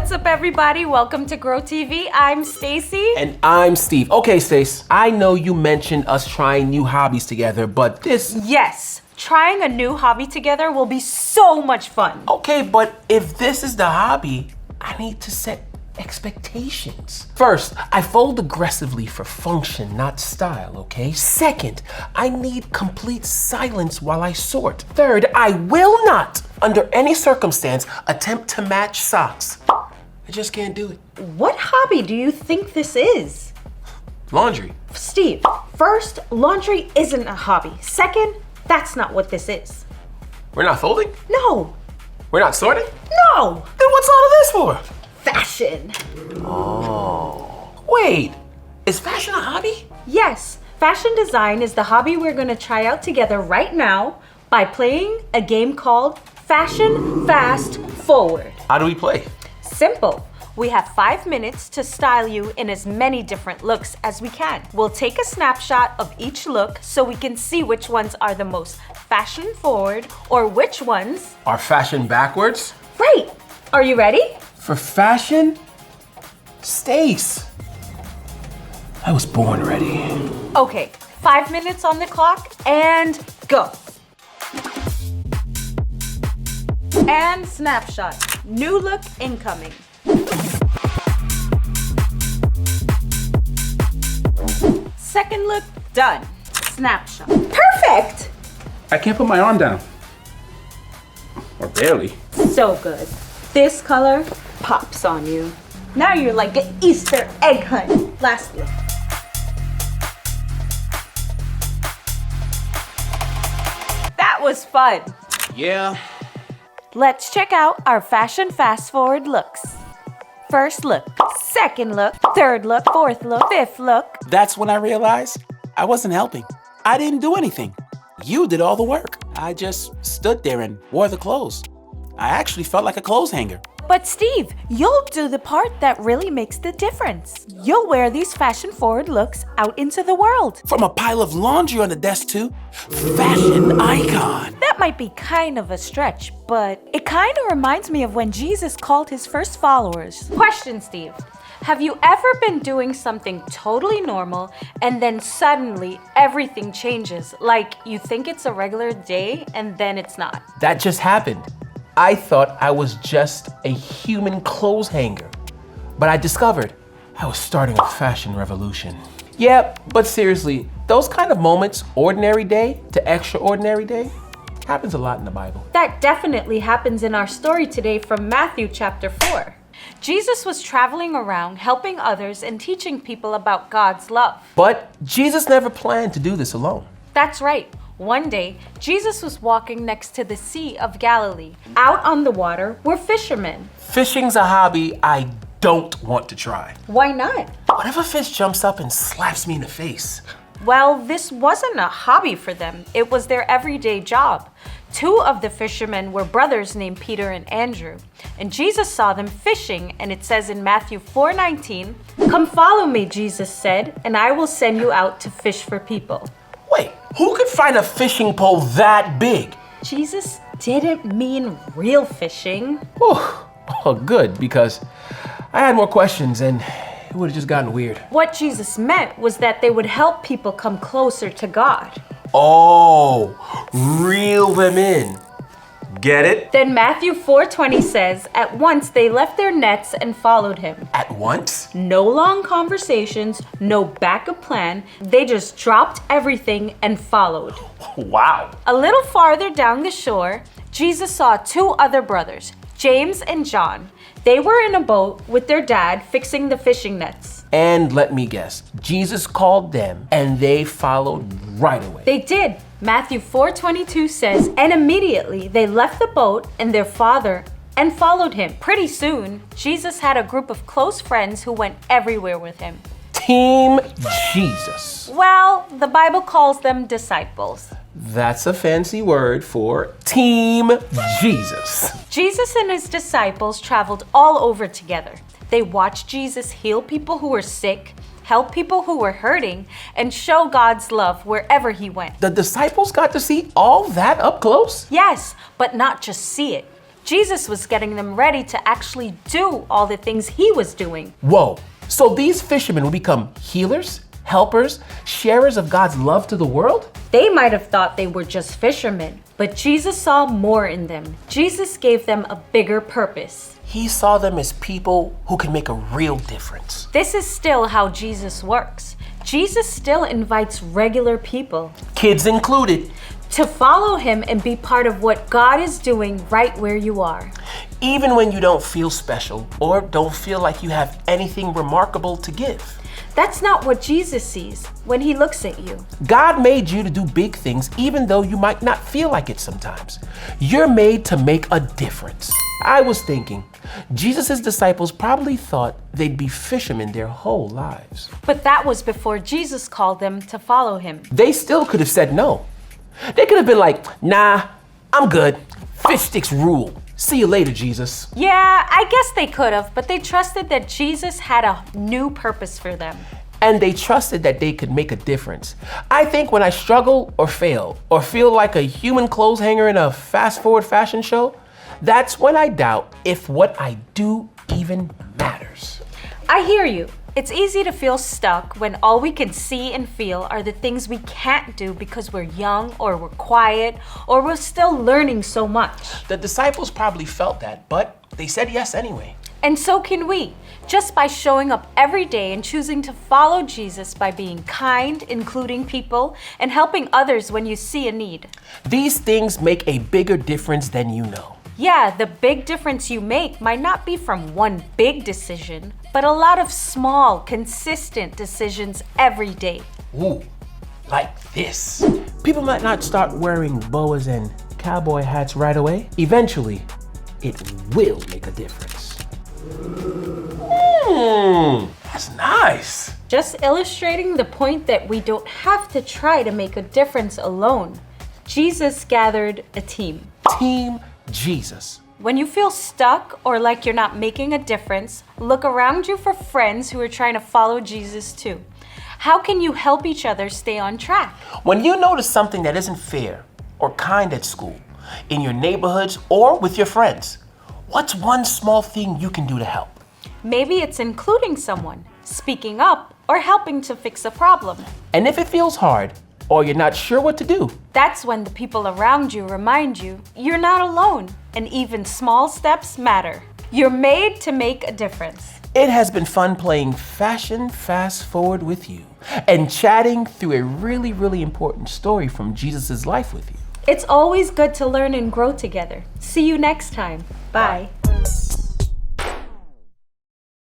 What's up, everybody? Welcome to Grow TV. I'm Stacy. And I'm Steve. Okay, Stace, I know you mentioned us trying new hobbies together, but this... Yes, trying a new hobby together will be so much fun. Okay, but if this is the hobby, I need to set expectations. First, I fold aggressively for function, not style, okay? Second, I need complete silence while I sort. Third, I will not, under any circumstance, attempt to match socks. I just can't do it. What hobby do you think this is? Laundry. Steve, first, laundry isn't a hobby. Second, that's not what this is. We're not folding? No. We're not sorting? No. Then what's all of this for? Fashion. Oh. Wait, is fashion a hobby? Yes, fashion design is the hobby we're going to try out together right now by playing a game called Fashion Fast Forward. How do we play? Simple. We have 5 minutes to style you in as many different looks as we can. We'll take a snapshot of each look so we can see which ones are the most fashion forward or which ones are fashion backwards. Right. Are you ready? For fashion? Stace, I was born ready. Okay, 5 minutes on the clock and go. And snapshot. New look incoming. Second look done. Snapshot. Perfect! I can't put my arm down. Or barely. So good. This color pops on you. Now you're like an Easter egg hunt. Last look. That was fun. Yeah. Let's check out our fashion fast forward looks. First look, second look, third look, fourth look, fifth look. That's when I realized I wasn't helping. I didn't do anything. You did all the work. I just stood there and wore the clothes. I actually felt like a clothes hanger. But Steve, you'll do the part that really makes the difference. You'll wear these fashion forward looks out into the world. From a pile of laundry on the desk to fashion icon. That might be kind of a stretch, but it kind of reminds me of when Jesus called his first followers. Question, Steve. Have you ever been doing something totally normal and then suddenly everything changes? Like you think it's a regular day and then it's not? That just happened. I thought I was just a human clothes hanger, but I discovered I was starting a fashion revolution. Yeah, but seriously, those kind of moments, ordinary day to extraordinary day, happens a lot in the Bible. That definitely happens in our story today from Matthew chapter 4. Jesus was traveling around helping others and teaching people about God's love. But Jesus never planned to do this alone. That's right. One day, Jesus was walking next to the Sea of Galilee. Out on the water were fishermen. Fishing's a hobby I don't want to try. Why not? What if a fish jumps up and slaps me in the face? Well, this wasn't a hobby for them. It was their everyday job. 2 of the fishermen were brothers named Peter and Andrew. And Jesus saw them fishing, and it says in Matthew 4:19, "Come follow me," Jesus said, "and I will send you out to fish for people." Wait, who could find a fishing pole that big? Jesus didn't mean real fishing. Oh, good, because I had more questions and it would have just gotten weird. What Jesus meant was that they would help people come closer to God. Oh, reel them in. Get it? Then Matthew 4:20 says, "At once they left their nets and followed him." At once? No long conversations, no backup plan. They just dropped everything and followed. Wow. A little farther down the shore, Jesus saw 2 other brothers, James and John. They were in a boat with their dad fixing the fishing nets. And let me guess, Jesus called them and they followed right away. They did. Matthew 4:22 says, "And immediately they left the boat and their father and followed him." Pretty soon, Jesus had a group of close friends who went everywhere with him. Team Jesus. Well, the Bible calls them disciples. That's a fancy word for Team Jesus. Jesus and his disciples traveled all over together. They watched Jesus heal people who were sick, help people who were hurting, and show God's love wherever he went. The disciples got to see all that up close? Yes, but not just see it. Jesus was getting them ready to actually do all the things he was doing. Whoa, so these fishermen will become healers, helpers, sharers of God's love to the world? They might have thought they were just fishermen, but Jesus saw more in them. Jesus gave them a bigger purpose. He saw them as people who can make a real difference. This is still how Jesus works. Jesus still invites regular people Kids included. to follow him and be part of what God is doing right where you are. Even when you don't feel special or don't feel like you have anything remarkable to give. That's not what Jesus sees when he looks at you. God made you to do big things even though you might not feel like it sometimes. You're made to make a difference. I was thinking, Jesus' disciples probably thought they'd be fishermen their whole lives. But that was before Jesus called them to follow him. They still could have said no. They could have been like, nah, I'm good. Fish sticks rule. See you later, Jesus. Yeah, I guess they could have, but they trusted that Jesus had a new purpose for them. And they trusted that they could make a difference. I think when I struggle or fail or feel like a human clothes hanger in a fast forward fashion show, that's when I doubt if what I do even matters. I hear you. It's easy to feel stuck when all we can see and feel are the things we can't do because we're young or we're quiet or we're still learning so much. The disciples probably felt that, but they said yes anyway. And so can we, just by showing up every day and choosing to follow Jesus by being kind, including people, and helping others when you see a need. These things make a bigger difference than you know. Yeah, the big difference you make might not be from one big decision, but a lot of small, consistent decisions every day. Ooh, like this. People might not start wearing boas and cowboy hats right away. Eventually, it will make a difference. That's nice. Just illustrating the point that we don't have to try to make a difference alone. Jesus gathered a team. Team Jesus. When you feel stuck or like you're not making a difference, look around you for friends who are trying to follow Jesus too. How can you help each other stay on track? When you notice something that isn't fair or kind at school, in your neighborhoods, or with your friends, what's one small thing you can do to help? Maybe it's including someone, speaking up, or helping to fix a problem. And if it feels hard, or you're not sure what to do, That's when the people around you remind you you're not alone, and even small steps matter. You're made to make a difference. it has been fun playing Fashion Fast Forward with you and chatting through a really, really important story from Jesus' life with you. It's always good to learn and grow together. See you next time. Bye.